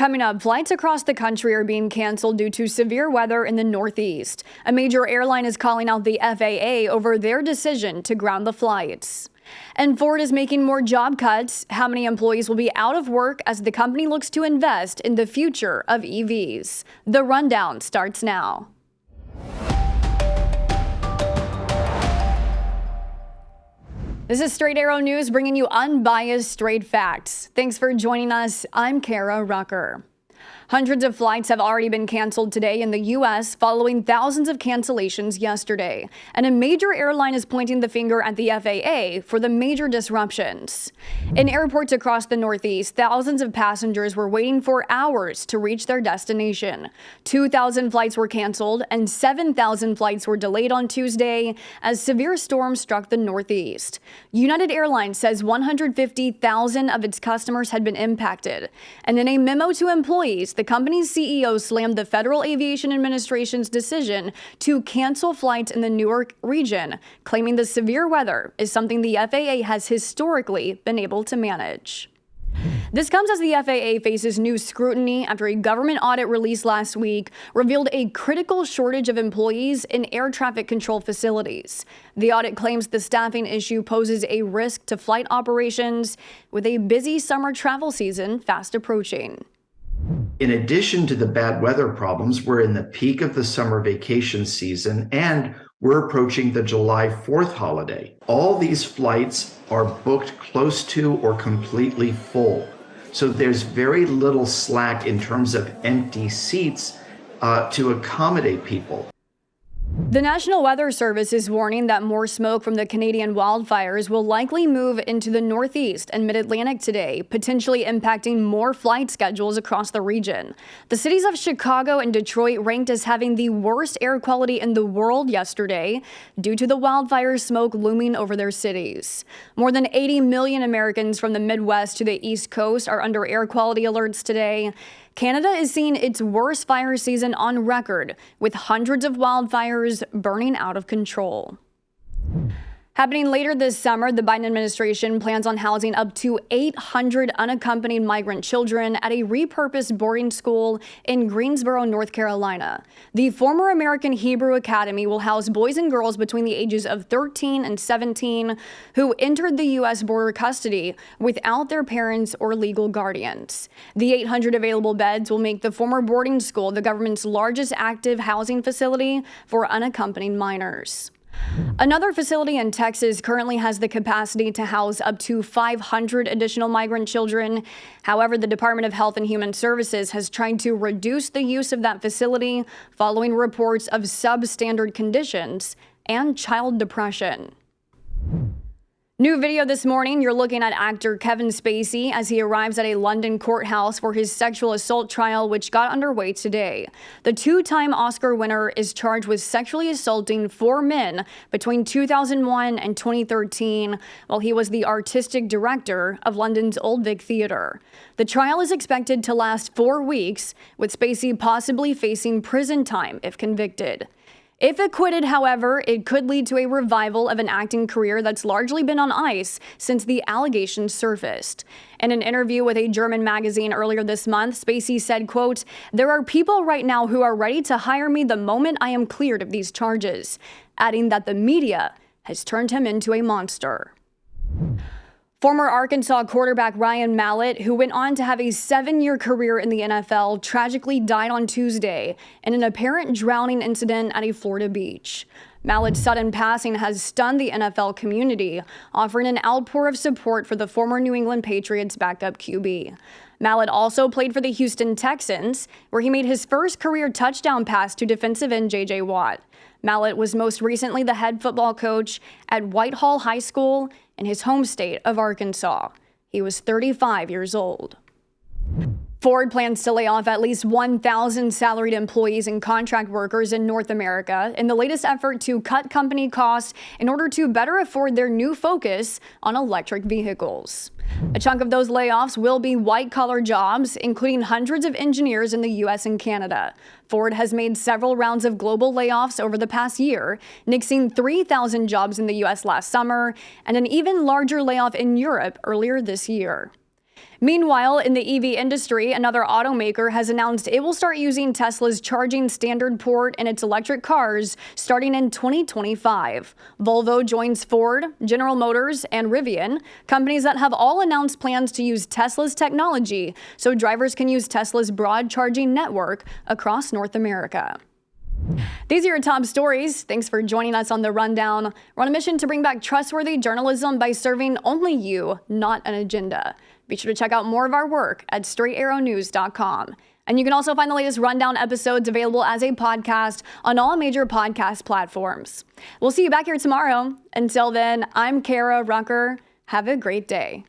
Coming up, flights across the country are being canceled due to severe weather in the Northeast. A major airline is calling out the FAA over their decision to ground the flights. And Ford is making more job cuts. How many employees will be out of work as the company looks to invest in the future of EVs? The rundown starts now. This is Straight Arrow News, bringing you unbiased, straight facts. Thanks for joining us. I'm Kara Rucker. Hundreds of flights have already been canceled today in the U.S. following thousands of cancellations yesterday. And a major airline is pointing the finger at the FAA for the major disruptions. In airports across the Northeast, thousands of passengers were waiting for hours to reach their destination. 2,000 flights were canceled and 7,000 flights were delayed on Tuesday as severe storms struck the Northeast. United Airlines says 150,000 of its customers had been impacted. And in a memo to employees, the company's CEO slammed the Federal Aviation Administration's decision to cancel flights in the Newark region, claiming the severe weather is something the FAA has historically been able to manage. This comes as the FAA faces new scrutiny after a government audit released last week revealed a critical shortage of employees in air traffic control facilities. The audit claims the staffing issue poses a risk to flight operations with a busy summer travel season fast approaching. In addition to the bad weather problems, we're in the peak of the summer vacation season and we're approaching the July 4th holiday. All these flights are booked close to or completely full. So there's very little slack in terms of empty seats to accommodate people. The National Weather Service is warning that more smoke from the Canadian wildfires will likely move into the Northeast and Mid-Atlantic today, potentially impacting more flight schedules across the region. The cities of Chicago and Detroit ranked as having the worst air quality in the world yesterday due to the wildfire smoke looming over their cities. More than 80 million Americans from the Midwest to the East Coast are under air quality alerts today. Canada is seeing its worst fire season on record, with hundreds of wildfires burning out of control. Happening later this summer, the Biden administration plans on housing up to 800 unaccompanied migrant children at a repurposed boarding school in Greensboro, North Carolina. The former American Hebrew Academy will house boys and girls between the ages of 13 and 17 who entered the U.S. border custody without their parents or legal guardians. The 800 available beds will make the former boarding school the government's largest active housing facility for unaccompanied minors. Another facility in Texas currently has the capacity to house up to 500 additional migrant children. However, the Department of Health and Human Services has tried to reduce the use of that facility following reports of substandard conditions and child depression. New video this morning, you're looking at actor Kevin Spacey as he arrives at a London courthouse for his sexual assault trial, which got underway today. The two-time Oscar winner is charged with sexually assaulting 4 men between 2001 and 2013, while he was the artistic director of London's Old Vic Theatre. The trial is expected to last 4 weeks, with Spacey possibly facing prison time if convicted. If acquitted, however, it could lead to a revival of an acting career that's largely been on ice since the allegations surfaced. In an interview with a German magazine earlier this month, Spacey said, quote, "There are people right now who are ready to hire me the moment I am cleared of these charges," adding that the media has turned him into a monster. Former Arkansas quarterback Ryan Mallett, who went on to have a 7-year career in the NFL, tragically died on Tuesday in an apparent drowning incident at a Florida beach. Mallett's sudden passing has stunned the NFL community, offering an outpour of support for the former New England Patriots backup QB. Mallett also played for the Houston Texans, where he made his first career touchdown pass to defensive end J.J. Watt. Mallett was most recently the head football coach at Whitehall High School in his home state of Arkansas. He was 35 years old. Ford plans to lay off at least 1,000 salaried employees and contract workers in North America in the latest effort to cut company costs in order to better afford their new focus on electric vehicles. A chunk of those layoffs will be white-collar jobs, including hundreds of engineers in the U.S. and Canada. Ford has made several rounds of global layoffs over the past year, nixing 3,000 jobs in the U.S. last summer and an even larger layoff in Europe earlier this year. Meanwhile, in the EV industry, another automaker has announced it will start using Tesla's charging standard port in its electric cars starting in 2025. Volvo joins Ford, General Motors, and Rivian, companies that have all announced plans to use Tesla's technology so drivers can use Tesla's broad charging network across North America. These are your top stories. Thanks for joining us on The Rundown. We're on a mission to bring back trustworthy journalism by serving only you, not an agenda. Be sure to check out more of our work at straightarrownews.com. And you can also find the latest Rundown episodes available as a podcast on all major podcast platforms. We'll see you back here tomorrow. Until then, I'm Kara Rucker. Have a great day.